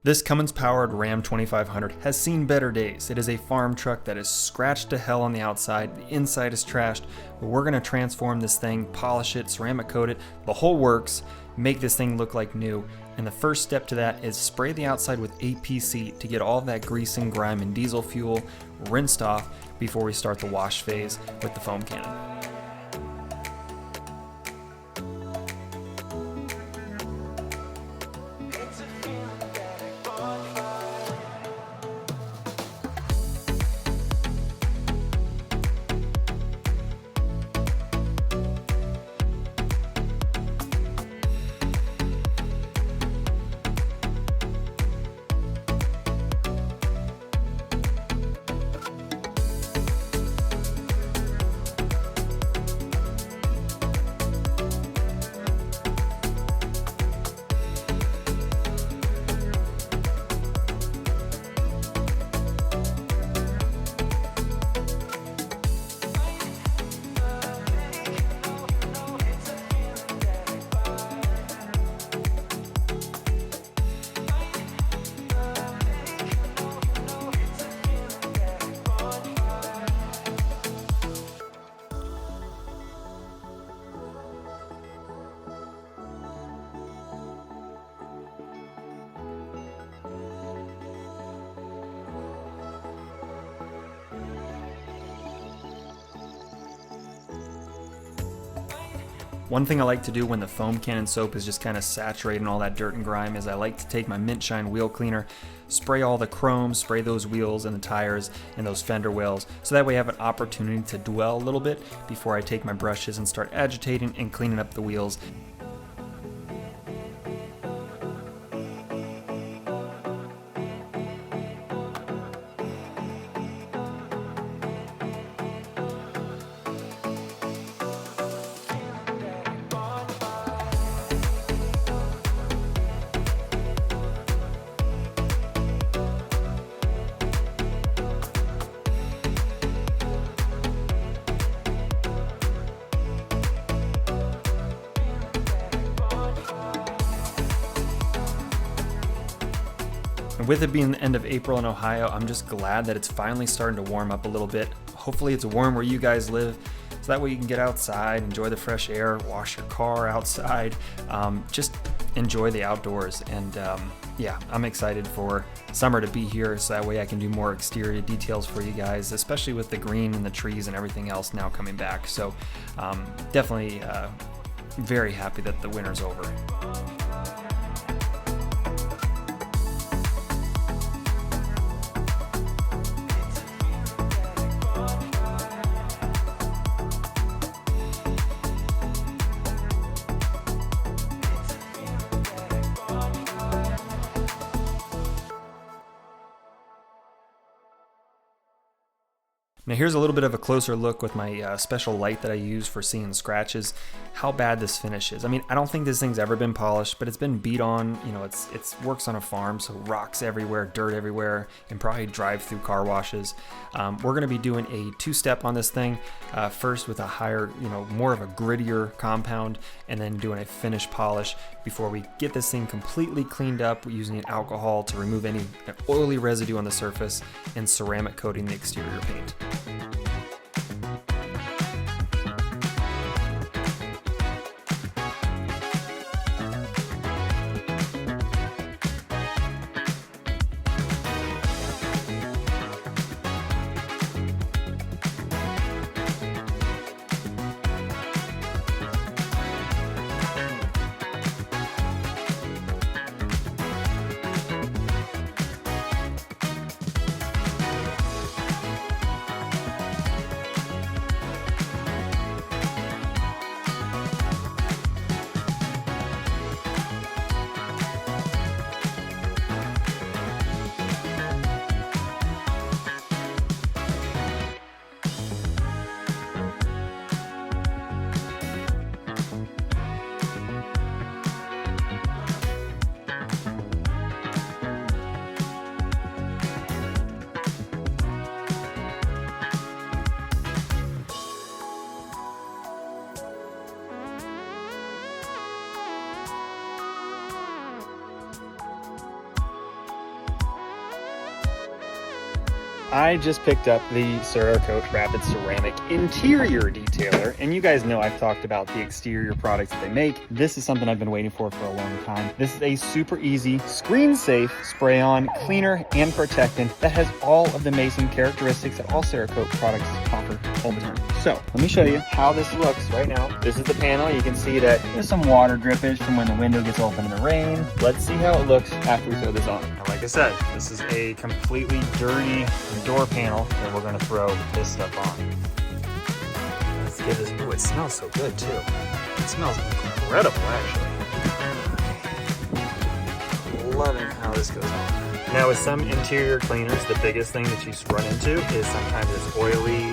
This Cummins-powered Ram 2500 has seen better days. It is a farm truck that is scratched to hell on the outside, the inside is trashed, but we're going to transform this thing, polish it, ceramic coat it, the whole works, make this thing look like new. And the first step to that is spray the outside with APC to get all of that grease and grime and diesel fuel rinsed off before we start the wash phase with the foam cannon. One thing I like to do when the foam cannon soap is just kind of saturating all that dirt and grime is I like to take my Mint Shine wheel cleaner, spray all the chrome, spray those wheels and the tires and those fender wells, so that way I have an opportunity to dwell a little bit before I take my brushes and start agitating and cleaning up the wheels. And with it being the end of April in Ohio, I'm just glad that it's finally starting to warm up a little bit. Hopefully it's warm where you guys live, so that way you can get outside, enjoy the fresh air, wash your car outside, just enjoy the outdoors. And yeah, I'm excited for summer to be here, so that way I can do more exterior details for you guys, especially with the green and the trees and everything else now coming back. So definitely very happy that the winter's over. Now here's a little bit of a closer look with my special light that I use for seeing scratches, how bad this finish is. I mean, I don't think this thing's ever been polished, but it's been beat on. You know, it's works on a farm, so rocks everywhere, dirt everywhere, and probably drive-through car washes. We're gonna be doing a two-step on this thing, first with a higher, more of a grittier compound, and then doing a finish polish before we get this thing completely cleaned up using an alcohol to remove any oily residue on the surface and ceramic coating the exterior paint. I just picked up the Cerakote Rapid Ceramic Interior Detailer, and you guys know I've talked about the exterior products that they make. This is something I've been waiting for a long time. This is a super easy, screen-safe spray-on cleaner and protectant that has all of the amazing characteristics that all Cerakote products offer all the time. So let me show you how this looks right now. This is the panel. You can see that there's some water drippage from when the window gets open in the rain. Let's see how it looks after we throw this on. Now, like I said, this is a completely dirty door panel and we're going to throw this stuff on. Let's give this. Ooh, it smells so good too. It smells incredible, actually. Loving how this goes on. Now, with some interior cleaners, the biggest thing that you run into is sometimes it's oily,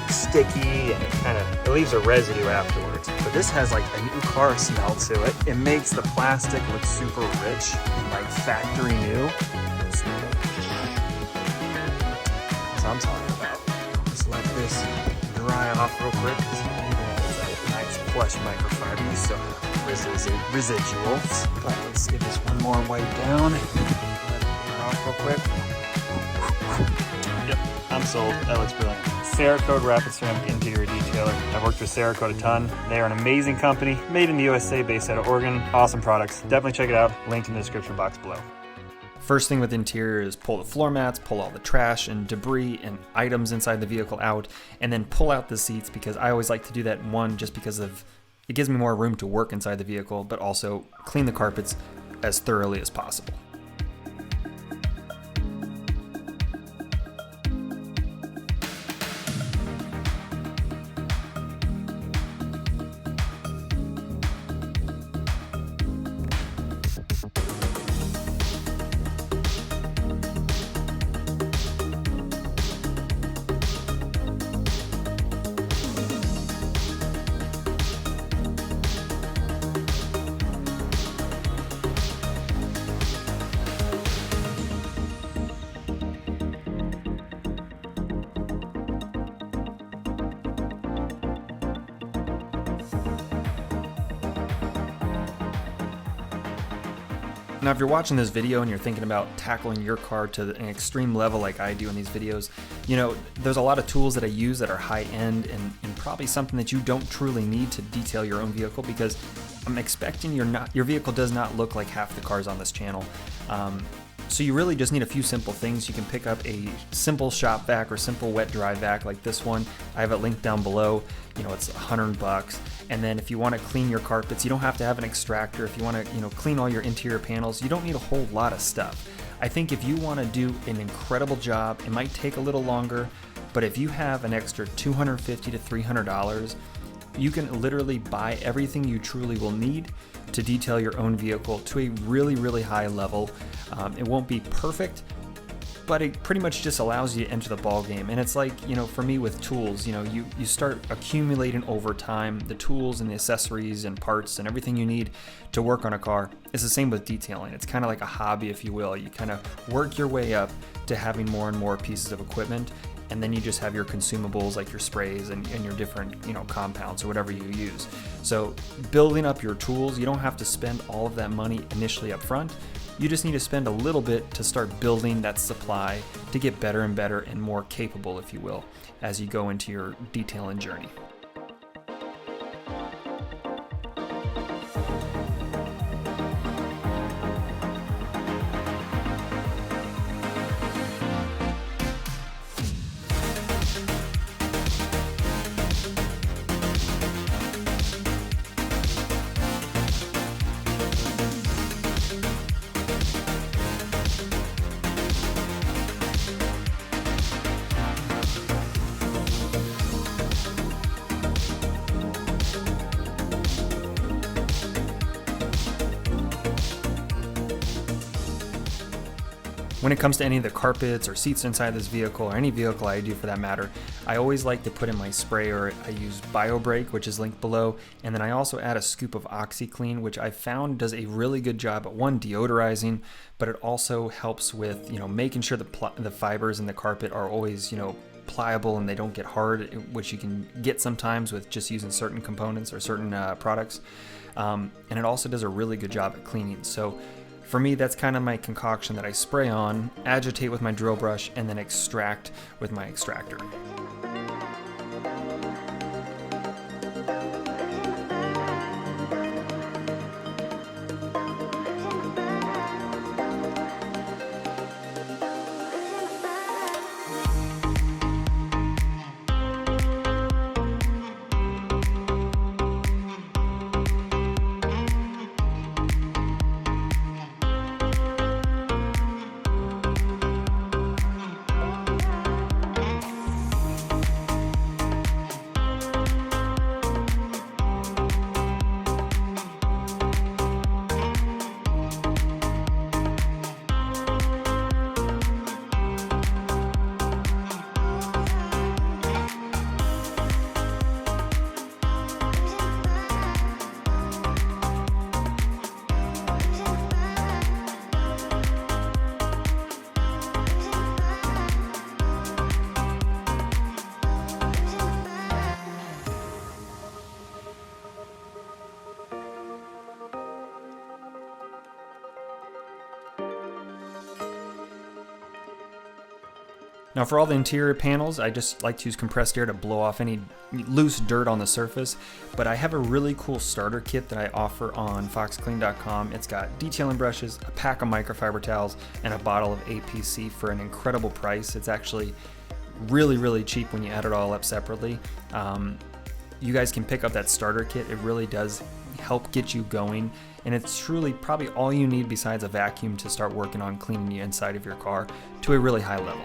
sticky, and it leaves a residue afterwards. But this has like a new car smell to it. It makes the plastic look super rich and like factory new. I'm talking about. Just let this dry off real quick. It's a nice plush microfiber. You still have residuals. But let's give this one more wipe down. Let it dry off real quick. Yep, I'm sold. That looks brilliant. Cerakote Rapid Ceramic Interior Detailer. I've worked with Cerakote a ton. They are an amazing company, made in the USA, based out of Oregon. Awesome products. Definitely check it out. Link in the description box below. First thing with interior is pull the floor mats, pull all the trash and debris and items inside the vehicle out, and then pull out the seats, because I always like to do that, one, just because of it gives me more room to work inside the vehicle, but also clean the carpets as thoroughly as possible. Now, if you're watching this video and you're thinking about tackling your car to an extreme level like I do in these videos, you know, there's a lot of tools that I use that are high end and probably something that you don't truly need to detail your own vehicle, because I'm expecting your vehicle does not look like half the cars on this channel. So you really just need a few simple things. You can pick up a simple shop vac or simple wet dry vac like this one. I have it linked down below. You know, it's $100. And then if you want to clean your carpets, you don't have to have an extractor. If you want to, clean all your interior panels, you don't need a whole lot of stuff. I think if you want to do an incredible job, it might take a little longer, but if you have an extra $250 to $300, you can literally buy everything you truly will need to detail your own vehicle to a really, really high level. It won't be perfect, but it pretty much just allows you to enter the ball game. And it's like, for me with tools, you start accumulating over time the tools and the accessories and parts and everything you need to work on a car. It's the same with detailing. It's kind of like a hobby, if you will. You kind of work your way up to having more and more pieces of equipment, and then you just have your consumables like your sprays and your different compounds or whatever you use. So building up your tools, you don't have to spend all of that money initially up front. You just need to spend a little bit to start building that supply to get better and better and more capable, if you will, as you go into your detailing journey. When it comes to any of the carpets or seats inside this vehicle, or any vehicle I do for that matter, I always like to put in my sprayer. I use BioBreak, which is linked below, and then I also add a scoop of OxiClean, which I found does a really good job at, one, deodorizing, but it also helps with making sure the fibers in the carpet are always pliable and they don't get hard, which you can get sometimes with just using certain components or certain products. And it also does a really good job at cleaning. So For me, that's kind of my concoction that I spray on, agitate with my drill brush, and then extract with my extractor. Now for all the interior panels, I just like to use compressed air to blow off any loose dirt on the surface, but I have a really cool starter kit that I offer on foxclean.com. It's got detailing brushes, a pack of microfiber towels, and a bottle of APC for an incredible price. It's actually really cheap when you add it all up separately. You guys can pick up that starter kit. It really does help get you going, and it's truly probably all you need besides a vacuum to start working on cleaning the inside of your car to a really high level.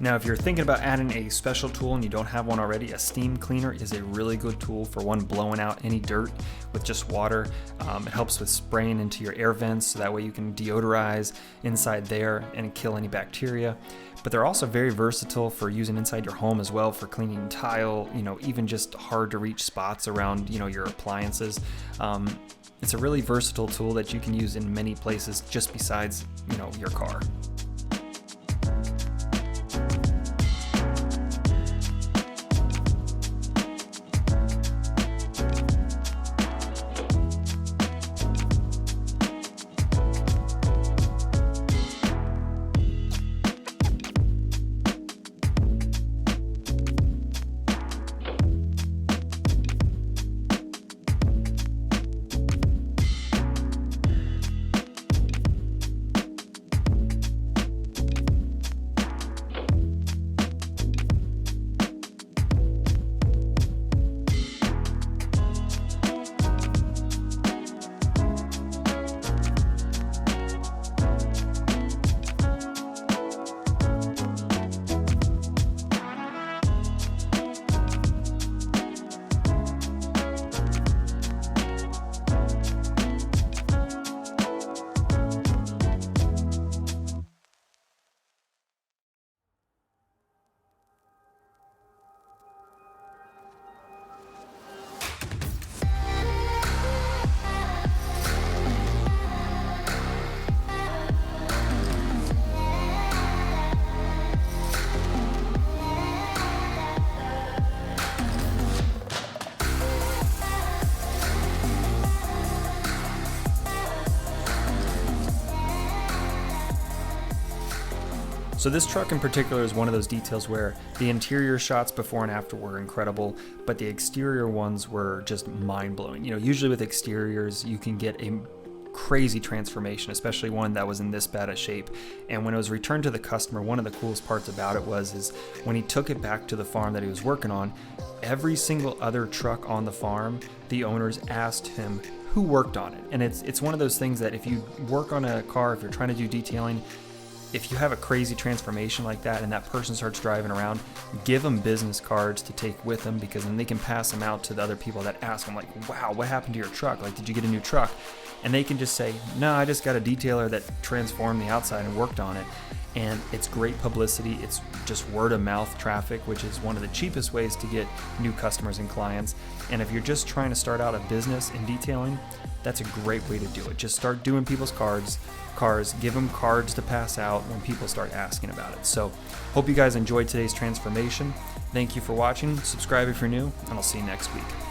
Now, if you're thinking about adding a special tool and you don't have one already, a steam cleaner is a really good tool for one, blowing out any dirt with just water. It helps with spraying into your air vents, so that way you can deodorize inside there and kill any bacteria. But they're also very versatile for using inside your home as well, for cleaning tile, even just hard to reach spots around, your appliances. It's a really versatile tool that you can use in many places just besides, your car. So this truck in particular is one of those details where the interior shots before and after were incredible, but the exterior ones were just mind-blowing. You know, usually with exteriors, you can get a crazy transformation, especially one that was in this bad a shape. And when it was returned to the customer, one of the coolest parts about it is when he took it back to the farm that he was working on, every single other truck on the farm, the owners asked him who worked on it. And it's one of those things that if you work on a car, if you're trying to do detailing, if you have a crazy transformation like that and that person starts driving around, give them business cards to take with them, because then they can pass them out to the other people that ask them, like, wow, what happened to your truck? Like, did you get a new truck? And they can just say, no, I just got a detailer that transformed the outside and worked on it. And it's great publicity. It's just word of mouth traffic, which is one of the cheapest ways to get new customers and clients. And if you're just trying to start out a business in detailing, that's a great way to do it. Just start doing people's cars, give them cards to pass out when people start asking about it. So hope you guys enjoyed today's transformation. Thank you for watching. Subscribe if you're new, and I'll see you next week.